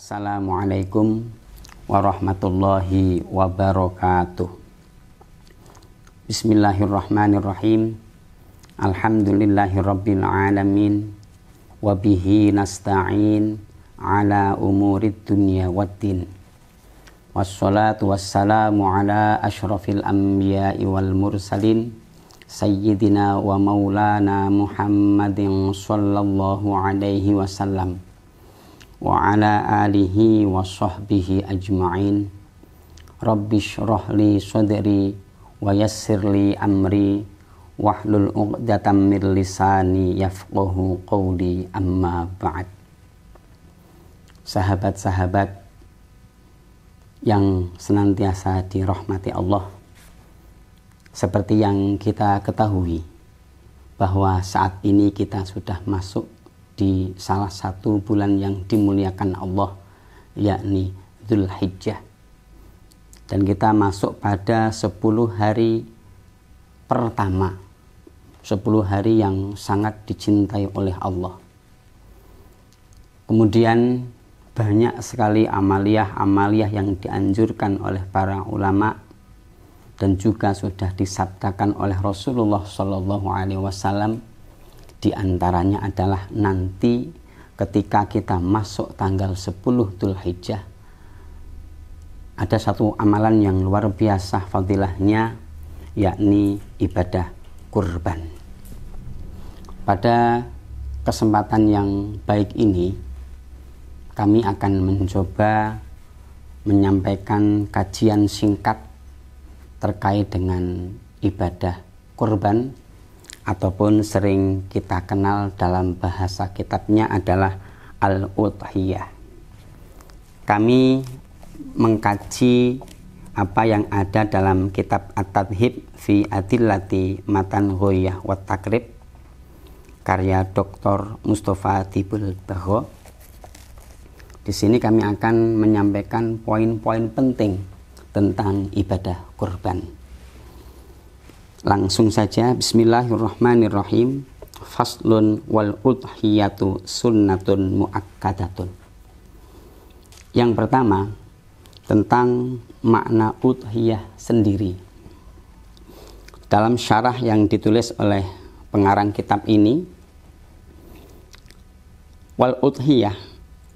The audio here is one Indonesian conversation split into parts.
Assalamualaikum warahmatullahi wabarakatuh. Bismillahirrahmanirrahim. Alhamdulillahirabbil alamin. Wa bihi nasta'in ala umurid dunya waddin. Wassalatu wassalamu ala asyrafil anbiya'i wal mursalin sayyidina wa maulana Muhammadin sallallahu alaihi wasallam wa ala alihi wa sahbihi ajma'in. Rabbi shrah li sadri wa yassir li amri wahlul 'uqdatam min lisani yafqahu qawli, amma ba'd. Sahabat-sahabat yang senantiasa dirahmati Allah, seperti yang kita ketahui bahwa saat ini kita sudah masuk di salah satu bulan yang dimuliakan Allah, yakni Dzulhijjah, dan kita masuk pada 10 hari pertama, 10 hari yang sangat dicintai oleh Allah. Kemudian banyak sekali amaliyah yang dianjurkan oleh para ulama dan juga sudah disabdakan oleh Rasulullah SAW. Di antaranya adalah nanti ketika kita masuk tanggal 10 Dzulhijjah, ada satu amalan yang luar biasa fadilahnya, yakni ibadah kurban. Pada kesempatan yang baik ini, kami akan mencoba menyampaikan kajian singkat terkait dengan ibadah kurban, ataupun sering kita kenal dalam bahasa kitabnya adalah Al-Udhiyah. Kami mengkaji apa yang ada dalam kitab At-Tadhib fi Adillati Matan Ghoyah wa Takrib karya Dr. Mustafa Tibul Bagho. Di sini kami akan menyampaikan poin-poin penting tentang ibadah kurban. Langsung saja, bismillahirrahmanirrahim. Faslun wal udhiyatu sunnatun muakkadatun. Yang pertama, tentang makna udhiyah sendiri. Dalam syarah yang ditulis oleh pengarang kitab ini, wal udhiyah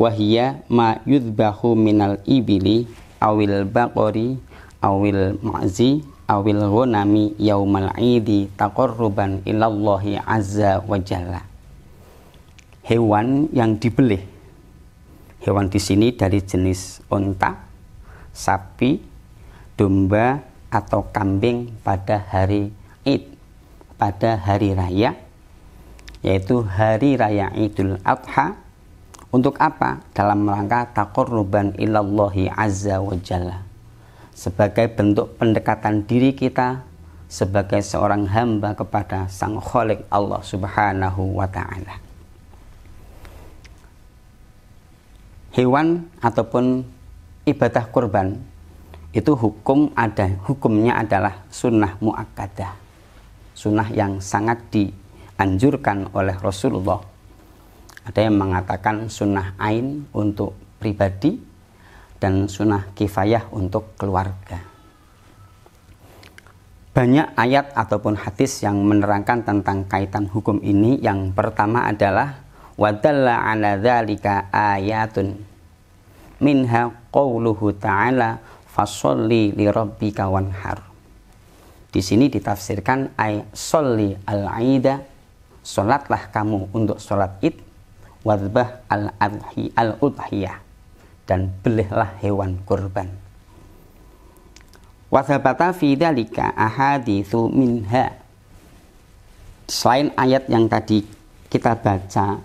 wahiyya ma yudbahu minal ibili awil baqori awil ma'zi awil ghanami yaumal idi taqarruban ilallahi azza wa jalla. Hewan yang dibelih. Hewan di sini dari jenis unta, sapi, domba atau kambing pada hari Id, pada hari raya, yaitu hari raya Idul Adha. Untuk apa? Dalam rangka taqarruban ilallahi azza wa jalla, sebagai bentuk pendekatan diri kita sebagai seorang hamba kepada Sang Khalik Allah Subhanahu wa ta'ala. Hewan ataupun ibadah kurban itu hukumnya adalah sunnah muakkadah, sunnah yang sangat dianjurkan oleh Rasulullah. Ada yang mengatakan sunnah ain untuk pribadi dan sunnah kifayah untuk keluarga. Banyak ayat ataupun hadis yang menerangkan tentang kaitan hukum ini. Yang pertama adalah wadalla ala dzalika ayatun minha qauluhu ta'ala fasholli li rabbika wanhar. Di sini ditafsirkan ay sholli al-aida, salatlah kamu untuk salat Id, wadbah al-udhiyah, dan belihlah hewan kurban. Wa thabata fi dzalika ahaditsu minha. Selain ayat yang tadi kita baca,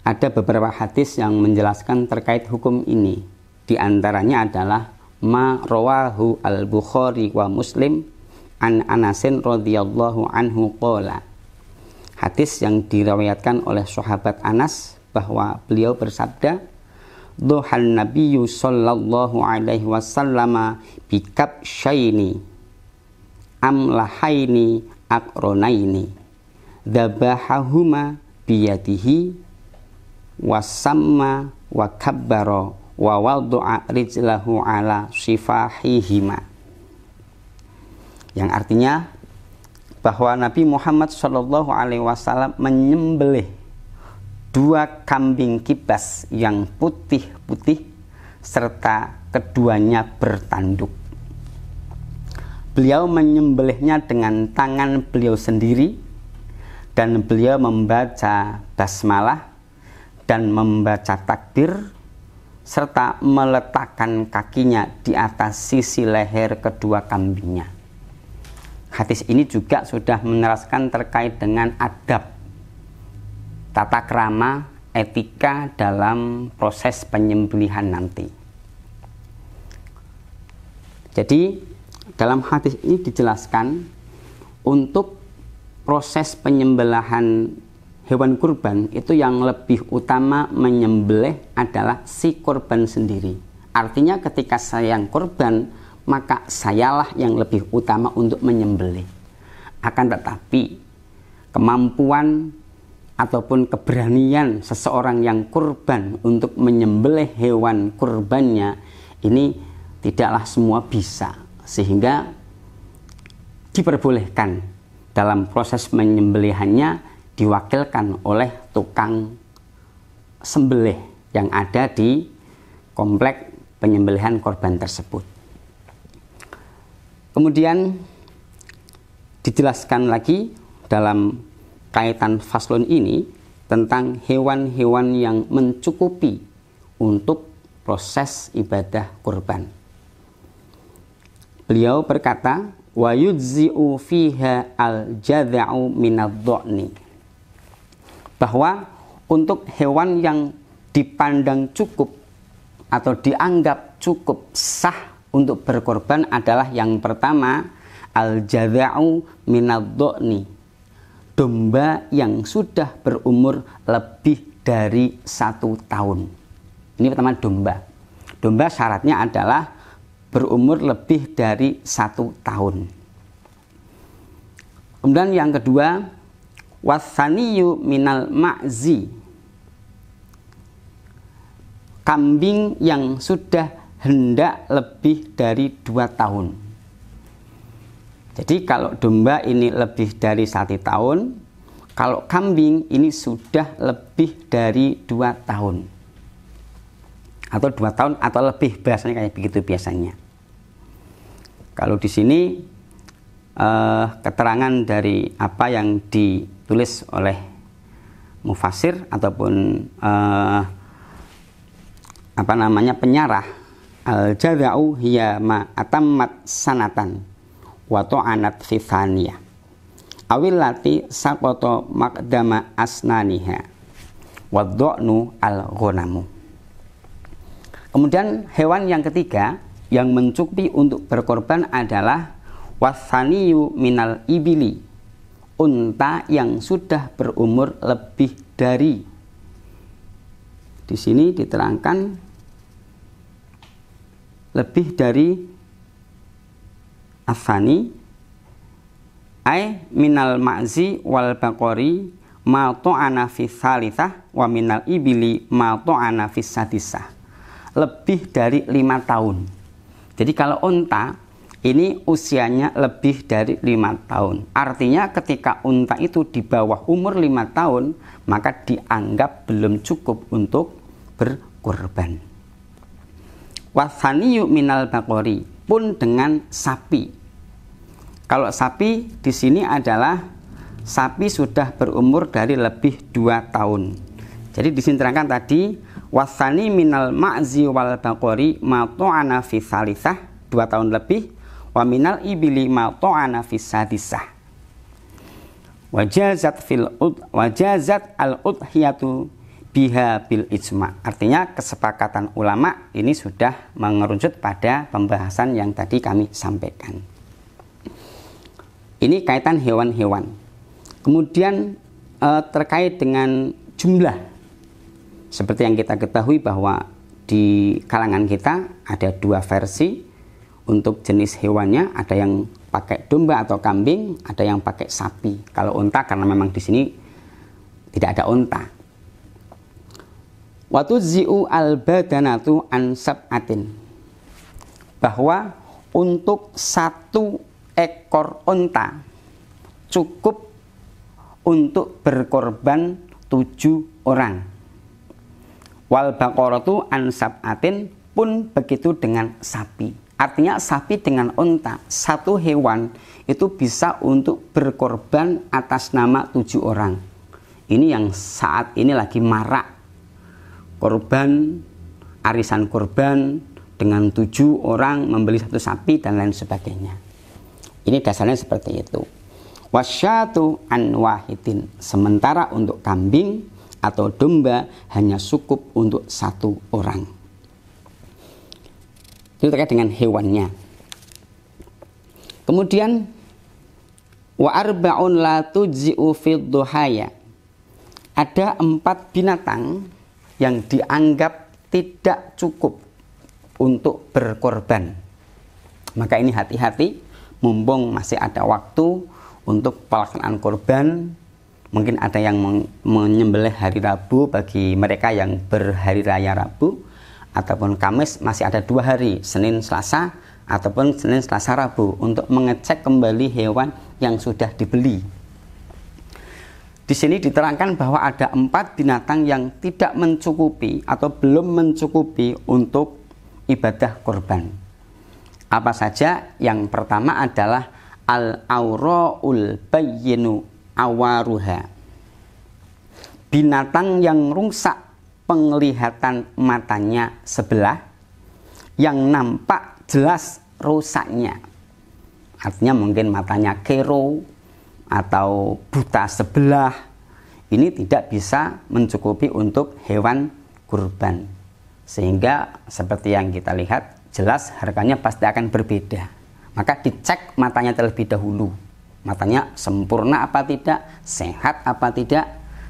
ada beberapa hadis yang menjelaskan terkait hukum ini. Di antaranya adalah ma rawahu al-Bukhari wa Muslim an Anasin radhiyallahu anhu qala. Hadis yang diriwayatkan oleh sahabat Anas bahwa beliau bersabda, Duhan Nabiyyu sallallahu alaihi wasallama bikab syaini amlahaini akronaini dzabahahuma biyadihi wasamma wa kabbara wa wad'a rijlahu ala shifahihima. Yang artinya bahwa Nabi Muhammad Shallallahu Alaihi Wasallam menyembelih 2 kambing kibas yang putih-putih serta keduanya bertanduk. Beliau menyembelihnya dengan tangan beliau sendiri dan beliau membaca basmalah dan membaca takbir serta meletakkan kakinya di atas sisi leher kedua kambingnya. Hadis ini juga sudah meneraskan terkait dengan adab, tata krama, etika dalam proses penyembelihan nanti. Jadi dalam hadis ini dijelaskan untuk proses penyembelihan hewan kurban itu yang lebih utama menyembelih adalah si kurban sendiri. Artinya ketika saya yang kurban, maka sayalah yang lebih utama untuk menyembelih. Akan tetapi kemampuan ataupun keberanian seseorang yang kurban untuk menyembelih hewan kurbannya ini tidaklah semua bisa, sehingga diperbolehkan dalam proses menyembelihannya diwakilkan oleh tukang sembelih yang ada di komplek penyembelihan korban tersebut. Kemudian dijelaskan lagi dalam kaitan faslun ini tentang hewan-hewan yang mencukupi untuk proses ibadah kurban. Beliau berkata, wa yujzi'u fiha al-jadha'u minadh-dha'ni, bahwa untuk hewan yang dipandang cukup atau dianggap cukup sah untuk berkorban adalah yang pertama al-jadha'u minadh-dha'ni, domba yang sudah berumur lebih dari 1 tahun. Ini pertama domba. Domba syaratnya adalah berumur lebih dari 1 tahun. Kemudian yang kedua, wasaniyu minal ma'zi, kambing yang sudah hendak lebih dari 2 tahun. Jadi kalau domba ini lebih dari 1 tahun, kalau kambing ini sudah lebih dari 2 tahun. Atau 2 tahun atau lebih, biasanya kayak begitu biasanya. Kalau di sini keterangan dari apa yang ditulis oleh mufasir ataupun penyarah, al-jadha'u hiya ma atammat sanatan wa ta'anat fi thaniyah awillati saqata maqdama asnaniha wa dha'nu al-ghanamu. Kemudian hewan yang ketiga yang mencukupi untuk berkorban adalah wasaniyu minal ibili, unta yang sudah berumur lebih dari, di sini diterangkan lebih dari afani ay minal ma'zi wal baqori ma ta'ana fi tsalitsah wa minal ibili ma ta'ana fi sadisah, lebih dari 5 tahun. Jadi kalau unta ini usianya lebih dari 5 tahun. Artinya ketika unta itu di bawah umur 5 tahun, maka dianggap belum cukup untuk berkorban. Wasaniyu minal baqori, pun dengan sapi. Kalau sapi di sini adalah sapi sudah berumur dari lebih 2 tahun. Jadi disinterangkan tadi wasani minal ma'zi wal baqori ma ta'ana fi tsalitsah, 2 tahun lebih, wa minal ibili ma ta'ana fi sadisah. Wajazat al-udhiyatu biha bil ijma'. Artinya kesepakatan ulama ini sudah mengerucut pada pembahasan yang tadi kami sampaikan. Ini kaitan hewan-hewan. Kemudian terkait dengan jumlah, seperti yang kita ketahui bahwa di kalangan kita ada 2 versi untuk jenis hewannya, ada yang pakai domba atau kambing, ada yang pakai sapi. Kalau unta karena memang di sini tidak ada unta. Wa tujzi'u al-badanatu an sab'atin, bahwa untuk satu ekor unta cukup untuk berkorban 7 orang. Wal baqaratu an sab'atin, pun begitu dengan sapi. Artinya sapi dengan unta, satu hewan itu bisa untuk berkorban atas nama 7 orang. Ini yang saat ini lagi marak. Korban, arisan korban dengan 7 orang membeli satu sapi dan lain sebagainya. Ini dasarnya seperti itu. Wasyatu an wahidin, sementara untuk kambing atau domba hanya cukup untuk 1 orang. Itu terkait dengan hewannya. Kemudian wa arba'un la tujzi'u fid duhaya, ada 4 binatang yang dianggap tidak cukup untuk berkorban. Maka ini hati-hati, mumpung masih ada waktu untuk pelaksanaan korban. Mungkin ada yang menyembelih hari Rabu bagi mereka yang berhari raya Rabu, ataupun Kamis masih ada 2 hari, Senin Selasa ataupun Senin Selasa Rabu, untuk mengecek kembali hewan yang sudah dibeli. Di sini diterangkan bahwa ada 4 binatang yang tidak mencukupi atau belum mencukupi untuk ibadah korban. Apa saja? Yang pertama adalah al-aura'ul bayyinu awaruha, binatang yang rusak penglihatan matanya sebelah, yang nampak jelas rusaknya. Artinya mungkin matanya kero atau buta sebelah. Ini tidak bisa mencukupi untuk hewan kurban, sehingga seperti yang kita lihat jelas harganya pasti akan berbeda. Maka dicek matanya terlebih dahulu, matanya sempurna apa tidak, sehat apa tidak,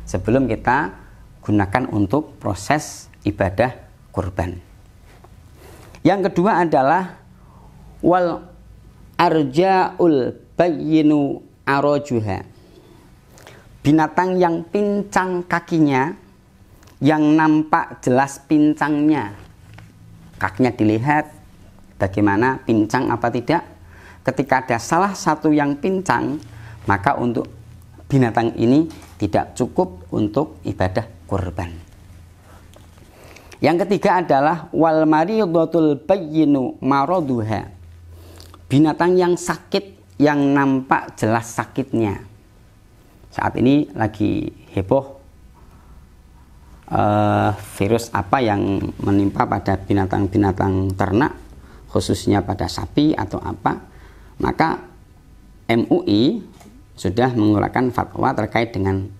sebelum kita gunakan untuk proses ibadah kurban. Yang kedua adalah wal arja'ul bayyinu arojuha, binatang yang pincang kakinya, yang nampak jelas pincangnya. Kakinya dilihat bagaimana, pincang apa tidak. Ketika ada salah satu yang pincang, maka untuk binatang ini tidak cukup untuk ibadah kurban. Yang ketiga adalah wal maridhatul bayyinu maraduha, binatang yang sakit, yang nampak jelas sakitnya. Saat ini lagi heboh virus apa yang menimpa pada binatang-binatang ternak, khususnya pada sapi atau apa. Maka MUI sudah mengeluarkan fatwa terkait dengan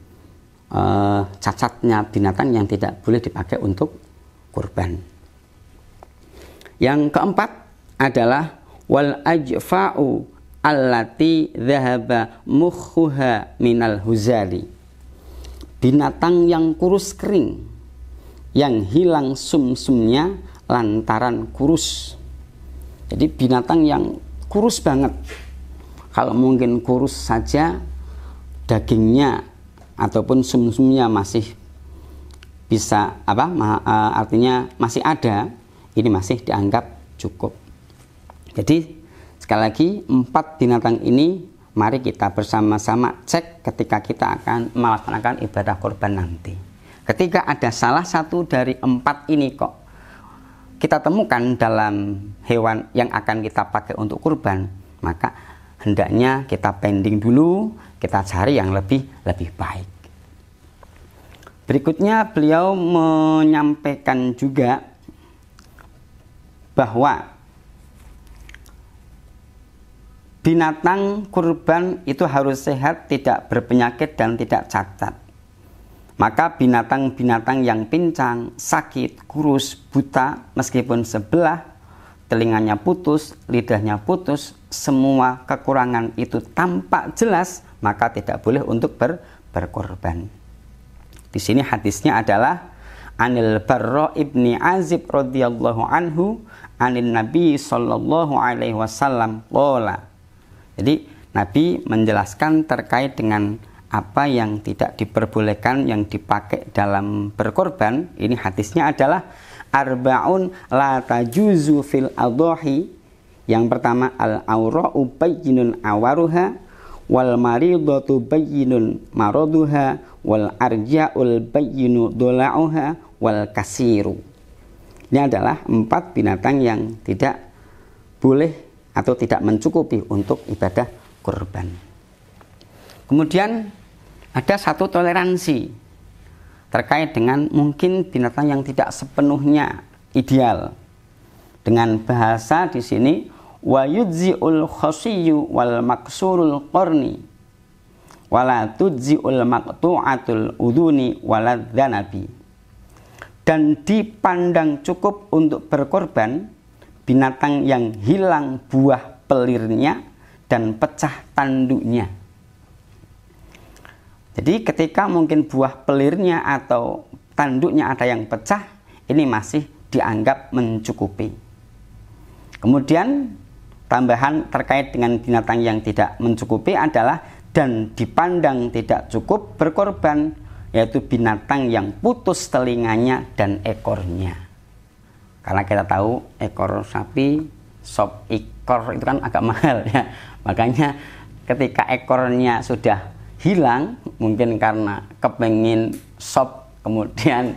cacatnya binatang yang tidak boleh dipakai untuk kurban. Yang keempat adalah wal ajfa'u allati dhahaba mukhuha minal huzali, binatang yang kurus kering, yang hilang sumsumnya lantaran kurus. Jadi binatang yang kurus banget, kalau mungkin kurus saja dagingnya ataupun sumsumnya masih bisa artinya masih ada, ini masih dianggap cukup. Jadi sekali lagi 4 binatang ini mari kita bersama-sama cek ketika kita akan melaksanakan ibadah kurban nanti. Ketika ada salah satu dari 4 ini kok kita temukan dalam hewan yang akan kita pakai untuk kurban, maka hendaknya kita pending dulu, kita cari yang lebih baik. Berikutnya beliau menyampaikan juga bahwa binatang kurban itu harus sehat, tidak berpenyakit dan tidak cacat. Maka binatang-binatang yang pincang, sakit, kurus, buta, meskipun sebelah, telinganya putus, lidahnya putus, semua kekurangan itu tampak jelas, maka tidak boleh untuk berkorban. Di sini hadisnya adalah Anil Barra ibni Azib radhiyallahu anhu anin Nabi sallallahu alaihi wasallam qala. Jadi Nabi menjelaskan terkait dengan apa yang tidak diperbolehkan yang dipakai dalam berkorban. Ini hadisnya adalah arba'un la tajuzu fil adhahi. Yang pertama al-aura'u bayyinun awaruha, wal maridatu bayyinun maraduha, wal arja'ul bayyinu dola'uha, wal kasiru. Ini adalah 4 binatang yang tidak boleh atau tidak mencukupi untuk ibadah kurban. Kemudian ada satu toleransi terkait dengan mungkin binatang yang tidak sepenuhnya ideal. Dengan bahasa di sini wa yujzi'ul khasiyyu wal maksurul qarni wala tujzi'ul maqtu'atul udhuni waladzanabi. Dan dipandang cukup untuk berkorban binatang yang hilang buah pelirnya dan pecah tanduknya. Jadi ketika mungkin buah pelirnya atau tanduknya ada yang pecah, ini masih dianggap mencukupi. Kemudian tambahan terkait dengan binatang yang tidak mencukupi adalah dan dipandang tidak cukup berkorban, yaitu binatang yang putus telinganya dan ekornya. Karena kita tahu ekor sapi, sop ekor itu kan agak mahal ya. Makanya ketika ekornya sudah hilang, mungkin karena kepengin sop kemudian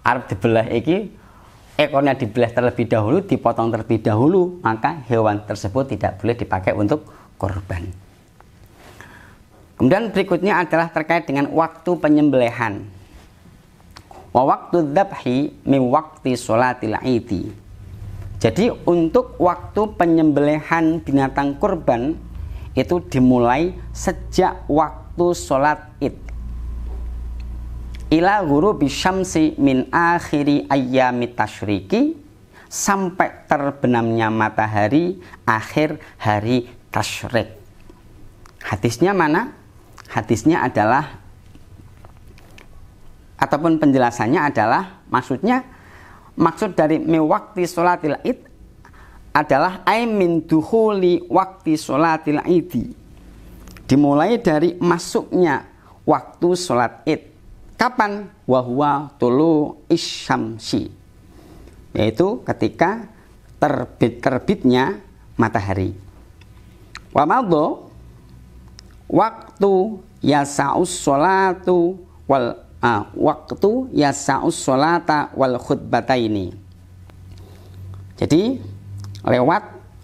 arep dibelah iki, ekornya dibelah terlebih dahulu, dipotong terlebih dahulu, maka hewan tersebut tidak boleh dipakai untuk korban. Kemudian berikutnya adalah terkait dengan waktu penyembelihan. Wa waktu dzabhi min waqti sholatil idi. Jadi untuk waktu penyembelihan binatang kurban itu dimulai sejak waktu sholat id ila ghurubi syamsi min akhiri ayyamit tasyriki, sampai terbenamnya matahari akhir hari tasyrik. Hadisnya mana? Hadisnya adalah, ataupun penjelasannya adalah, maksud dari miwakti sholatil id adalah min dukhuli wakti sholatil idi, dimulai dari masuknya waktu sholat id. Kapan? Wahwa tulu isyamsi, yaitu ketika terbitnya matahari. Wa madho waktu yasa'us sholatu wal waktu yasa'us sholata wal khutbataini. Jadi lewat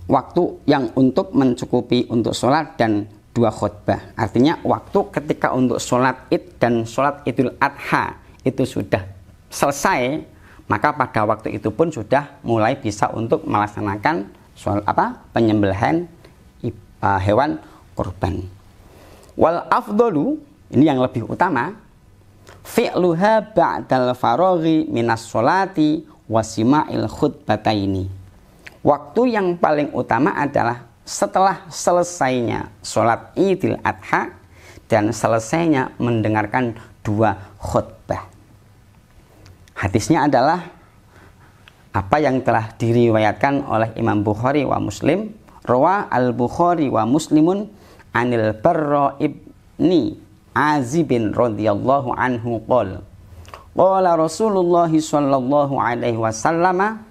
waktu yang untuk mencukupi untuk sholat dan 2 khutbah. Artinya waktu ketika untuk sholat id dan sholat idul adha itu sudah selesai, maka pada waktu itu pun sudah mulai bisa untuk melaksanakan penyembelihan hewan kurban. Wal afdalu, ini yang lebih utama, fi'luha ba'dal faraghi minas sholati wasima'il khutbataini. Waktu yang paling utama adalah setelah selesainya sholat idul adha dan selesainya mendengarkan 2 khutbah. Hadisnya adalah apa yang telah diriwayatkan oleh Imam Bukhari wa Muslim. Rawa al-Bukhari wa Muslimun anil Barra ibni Azibin radhiyallahu anhu qala qala Rasulullah sallallahu alaihi wasallam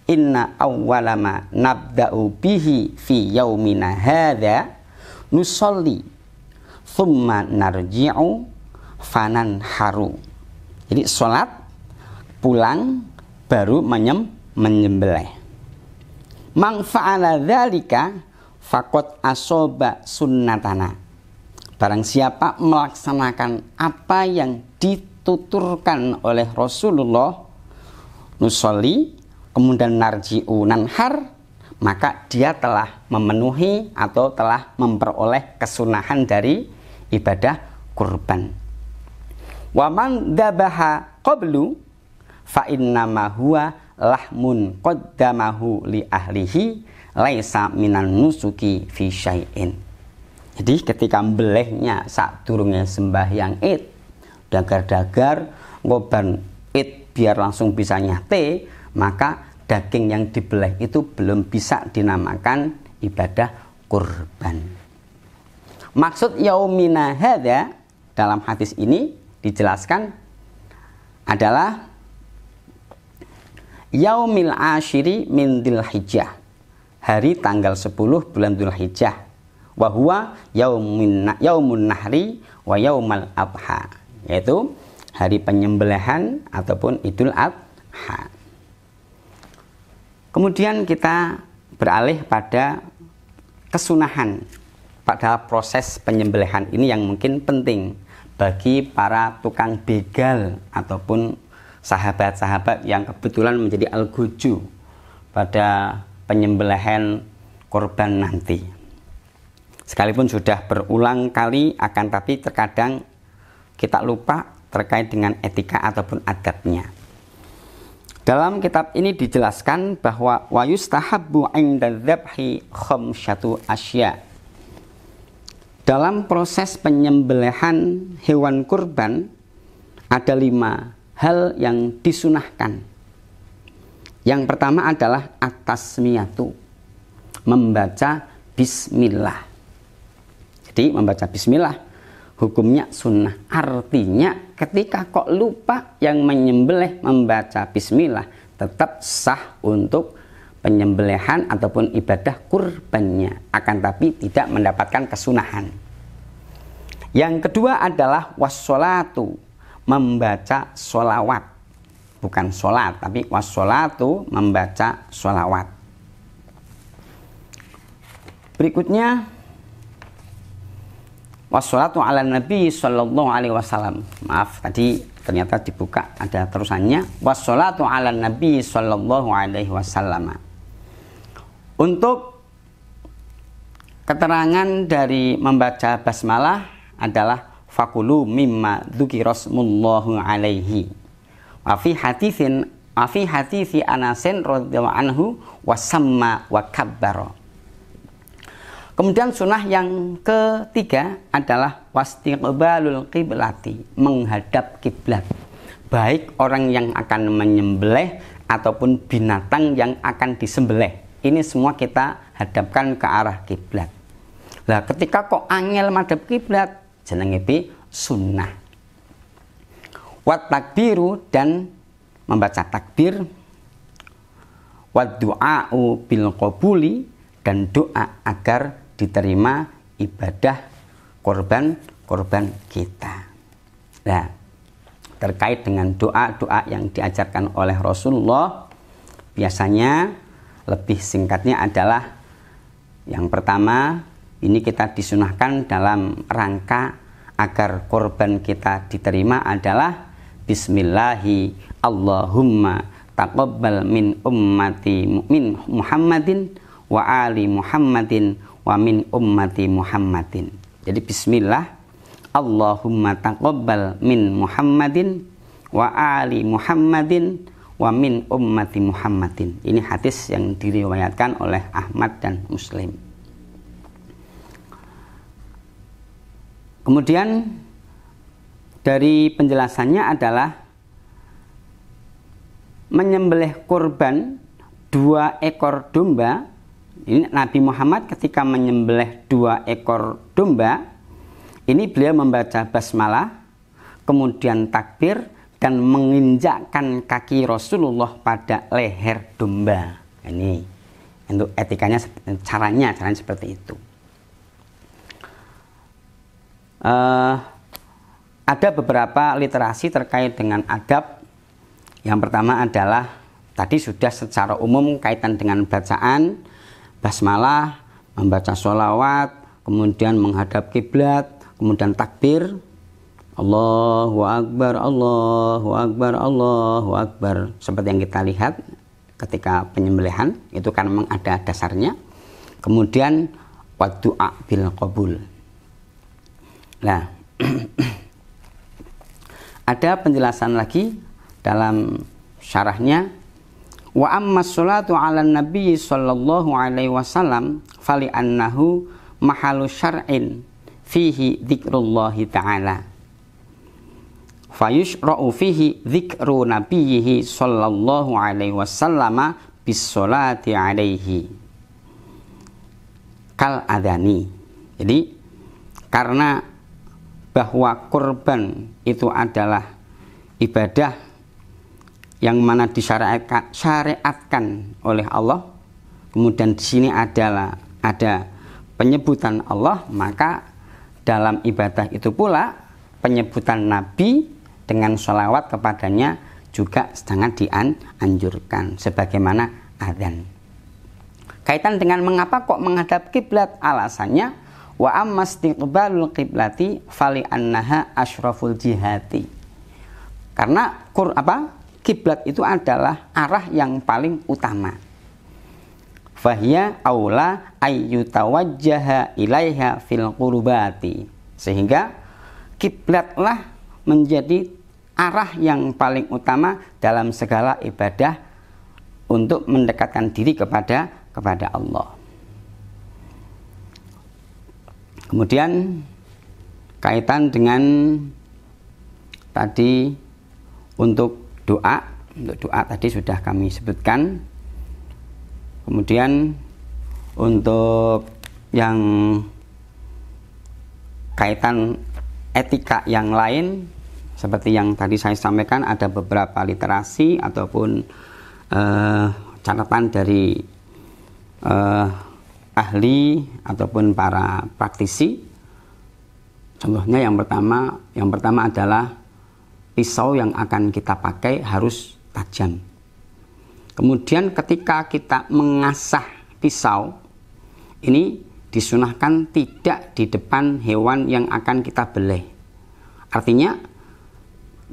inna awwala ma nabda'u bihi fi yaumina hadza nusolli thumma narji'u fananharu. Jadi sholat, pulang, baru menyembelih. Man fa'ala dzalika faqad asoba sunnatana. Barang siapa melaksanakan apa yang dituturkan oleh Rasulullah, nusolli, kemudian narji'u nanhar, maka dia telah memenuhi atau telah memperoleh kesunahan dari ibadah kurban. Wa man dzabaha qablu fa innama huwa lahmun qaddamahu li ahlihi laisa minan nusuki fi syai'in. Jadi ketika mbelehnya sak durunge sembahyang id, dagar-dagar ngoban id biar langsung bisa nyate, maka daging yang dibeleh itu belum bisa dinamakan ibadah kurban. Maksud yaumina hadza dalam hadis ini dijelaskan adalah yaumil ashiri min dzulhijjah, hari tanggal 10 bulan Dzulhijjah, wa huwa yaumun nahri wa yaumal adha, yaitu hari penyembelihan ataupun Idul Adha. Kemudian kita beralih pada kesunahan pada proses penyembelihan ini yang mungkin penting bagi para tukang begal ataupun sahabat-sahabat yang kebetulan menjadi al-guju pada penyembelihan korban nanti. Sekalipun sudah berulang kali, akan tapi terkadang kita lupa terkait dengan etika ataupun adabnya. Dalam kitab ini dijelaskan bahwa wa yustahabbu 'inda dzabhi khamsyatu asya. Dalam proses penyembelihan hewan kurban ada 5 hal yang disunahkan. Yang pertama adalah at-tasmiyatu, membaca bismillah. Jadi membaca bismillah hukumnya sunnah. Artinya ketika kok lupa yang menyembelih membaca bismillah, tetap sah untuk penyembelihan ataupun ibadah kurbannya, akan tapi tidak mendapatkan kesunahan. Yang kedua adalah wassolatu, membaca sholawat, bukan sholat tapi wassolatu, membaca sholawat. Berikutnya wassalatu ala nabi sallallahu alaihi wasallam. Maaf, tadi ternyata dibuka ada terusannya. Wassalatu ala nabi sallallahu alaihi wasallam. Untuk keterangan dari membaca basmalah adalah fakulu mimma dzukirasmullahu alaihi. Wa fi haditsi Anasin radhiyallahu anhu wasamma wa kabbara. Kemudian sunnah yang ketiga adalah wastiqbalul qiblati, menghadap kiblat. Baik orang yang akan menyembelih ataupun binatang yang akan disembelih. Ini semua kita hadapkan ke arah kiblat. Lah ketika kok angel madhep kiblat, jenenge bi sunnah. Wat takbiru, dan membaca takbir. Wad du'a'u bil qabuli, dan doa agar diterima ibadah korban kita. Nah, terkait dengan doa-doa yang diajarkan oleh Rasulullah, biasanya lebih singkatnya adalah yang pertama, ini kita disunahkan dalam rangka agar korban kita diterima adalah bismillahi Allahumma taqabbal min ummati min Muhammadin wa ali Muhammadin wa min ummati Muhammadin. Jadi bismillah Allahumma taqabbal min Muhammadin wa ali Muhammadin wa min ummati Muhammadin. Ini hadis yang diriwayatkan oleh Ahmad dan Muslim. Kemudian dari penjelasannya adalah menyembelih kurban 2 ekor domba. Ini Nabi Muhammad ketika menyembelih 2 ekor domba, ini beliau membaca basmalah, kemudian takbir, dan menginjakkan kaki Rasulullah pada leher domba. Ini untuk etikanya, caranya seperti itu. Ada beberapa literasi terkait dengan adab. Yang pertama adalah tadi sudah secara umum kaitan dengan bacaan basmalah, membaca sholawat, kemudian menghadap kiblat, kemudian takbir, Allahu Akbar, Allahu Akbar, Allahu Akbar. Seperti yang kita lihat ketika penyembelihan, itu kan memang ada dasarnya. Kemudian wadu'a bil qabul. Nah, ada penjelasan lagi dalam syarahnya. Wa amma sholatu ala nabi sallallahu alaihi wasallam fali annahu mahalu syar'in fihi dzikrullahi ta'ala fayushra'u fihi dzikru nabiyhi sallallahu alaihi wasallama bis sholati alaihi kal adani. Jadi karena bahwa kurban itu adalah ibadah yang mana disyariatkan oleh Allah, kemudian di sini ada penyebutan Allah, maka dalam ibadah itu pula penyebutan Nabi dengan sholawat kepadanya juga sangat dianjurkan sebagaimana adzan. Kaitan dengan mengapa kok menghadap kiblat, alasannya wa ammastiqbalul qiblati fali annaha asyraful jihati. Karena kiblat itu adalah arah yang paling utama. Fahiya aula ayyutawajjaha ilaiha fil qurbati. Sehingga kiblatlah menjadi arah yang paling utama dalam segala ibadah untuk mendekatkan diri kepada Allah. Kemudian kaitan dengan tadi untuk doa tadi sudah kami sebutkan. Kemudian untuk yang kaitan etika yang lain, seperti yang tadi saya sampaikan, ada beberapa literasi ataupun catatan dari ahli ataupun para praktisi. Contohnya yang pertama adalah pisau yang akan kita pakai harus tajam. Kemudian ketika kita mengasah pisau, ini disunahkan tidak di depan hewan yang akan kita beleh. Artinya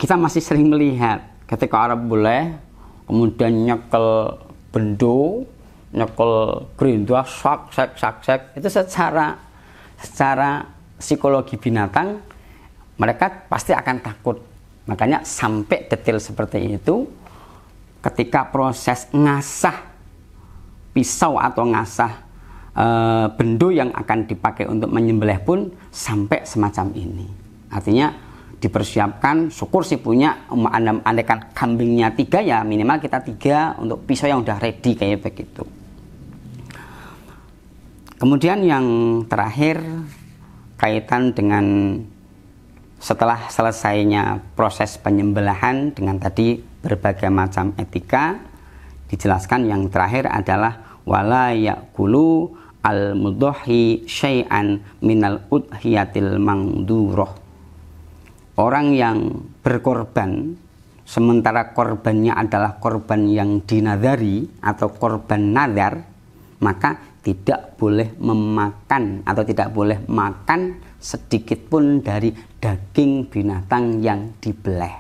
kita masih sering melihat ketika orang beleh, kemudian nyekel bendo, nyekel gerinda, sak, itu secara psikologi binatang mereka pasti akan takut. Makanya sampai detail seperti itu, ketika proses ngasah pisau atau ngasah bendo yang akan dipakai untuk menyembelih pun sampai semacam ini. Artinya dipersiapkan, syukur sih punya, andaikan kambingnya 3 ya minimal kita 3 untuk pisau yang udah ready kayak begitu. Kemudian yang terakhir kaitan dengan setelah selesainya proses penyembelihan dengan tadi berbagai macam etika, dijelaskan yang terakhir adalah wala ya'kulu al-mudhahi syai'an minal udhiyatil mangdurah. Orang yang berkorban sementara korbannya adalah korban yang dinadari atau korban nadar, maka tidak boleh memakan atau tidak boleh makan sedikit pun dari daging binatang yang dibeleh.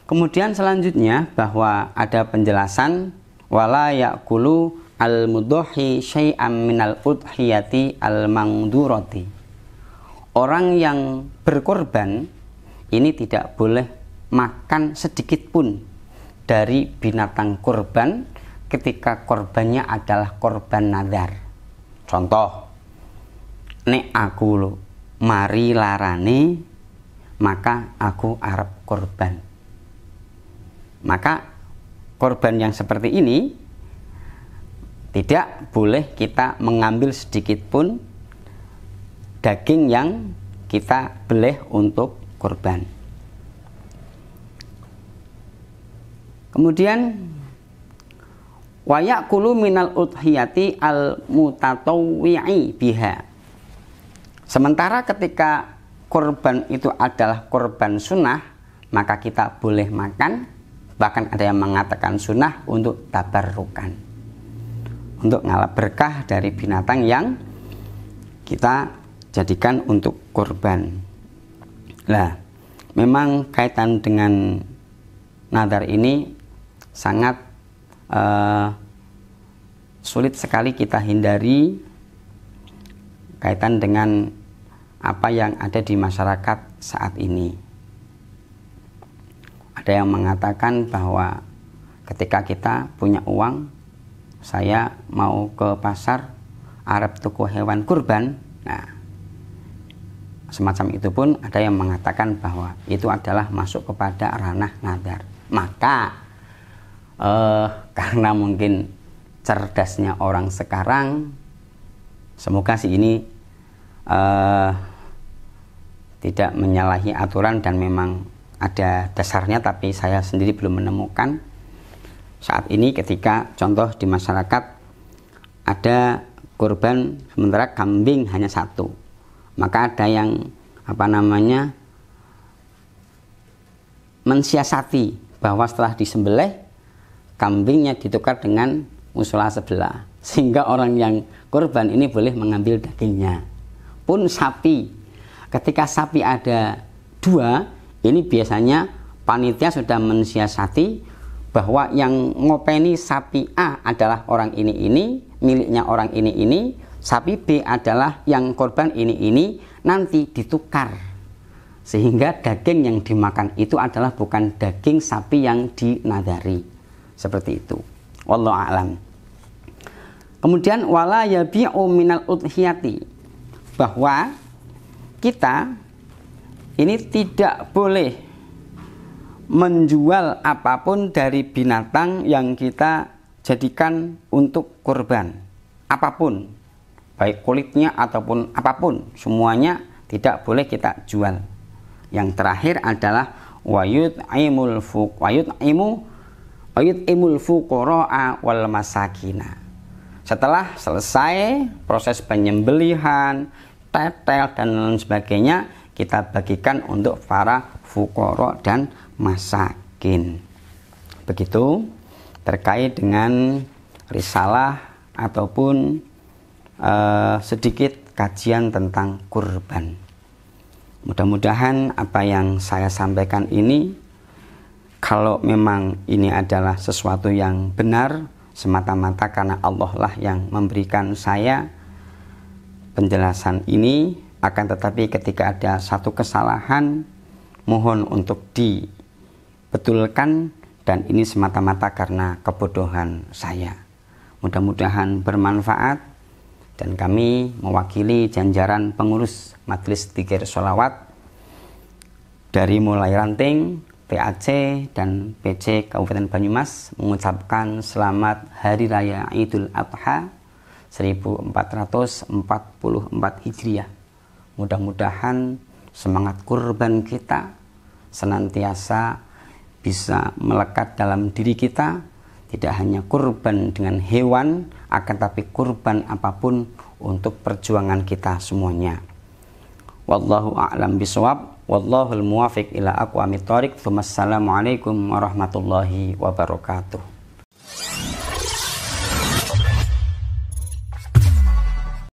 Kemudian selanjutnya bahwa ada penjelasan wala ya'kulu al-mudhahi syai'an minal udhiyati al-mangdurati. Orang yang berkorban ini tidak boleh makan sedikit pun dari binatang korban ketika korbannya adalah korban nadar. Contoh, nek aku lo mari larane maka aku arep korban. Maka korban yang seperti ini tidak boleh kita mengambil sedikit pun daging yang kita beleh untuk korban. Kemudian wa ya'kulu minal udhiyati al mutatawwi'i biha. Sementara ketika korban itu adalah korban sunnah, maka kita boleh makan, bahkan ada yang mengatakan sunnah untuk tabarrukan, untuk ngalap berkah dari binatang yang kita jadikan untuk korban. Nah, memang kaitan dengan nadar ini sangat sulit sekali kita hindari kaitan dengan apa yang ada di masyarakat saat ini. Ada yang mengatakan bahwa ketika kita punya uang, saya mau ke pasar arep tuku hewan kurban, nah semacam itu pun ada yang mengatakan bahwa itu adalah masuk kepada ranah nadar. Maka karena mungkin cerdasnya orang sekarang, semoga sih ini tidak menyalahi aturan dan memang ada dasarnya, tapi saya sendiri belum menemukan saat ini. Ketika contoh di masyarakat ada kurban sementara kambing hanya satu, maka ada yang mensiasati bahwa setelah disembelih kambingnya ditukar dengan musola sebelah, sehingga orang yang kurban ini boleh mengambil dagingnya. Pun sapi, ketika sapi ada dua, ini biasanya panitia sudah mensiasati bahwa yang ngopeni sapi A adalah orang ini, miliknya orang ini, sapi B adalah yang korban ini, nanti ditukar. Sehingga daging yang dimakan itu adalah bukan daging sapi yang dinadari. Seperti itu. Wallahu a'lam. Kemudian wala yabi'u minal udhiyati, bahwa kita ini tidak boleh menjual apapun dari binatang yang kita jadikan untuk kurban. Apapun, baik kulitnya ataupun apapun, semuanya tidak boleh kita jual. Yang terakhir adalah wayut'imul fuqara'a wal masakina. Setelah selesai proses penyembelihan, tetel dan lain sebagainya, kita bagikan untuk para fuqara dan masakin. Begitu terkait dengan risalah ataupun sedikit kajian tentang kurban. Mudah-mudahan apa yang saya sampaikan ini, kalau memang ini adalah sesuatu yang benar, semata-mata karena Allah lah yang memberikan saya penjelasan ini, akan tetapi ketika ada satu kesalahan, mohon untuk dibetulkan, dan ini semata-mata karena kebodohan saya. Mudah-mudahan bermanfaat. Dan kami mewakili jajaran pengurus Majelis Dzikir Sholawat dari mulai ranting, PAC dan PC Kabupaten Banyumas mengucapkan selamat Hari Raya Idul Adha 1444 Hijriah. Mudah-mudahan semangat kurban kita senantiasa bisa melekat dalam diri kita. Tidak hanya kurban dengan hewan, akan tapi kurban apapun untuk perjuangan kita semuanya. Wallahu a'lam bishawab, wallahul muwafiq ila aqwamit thoriq. Wassalamualaikum warahmatullahi wabarakatuh.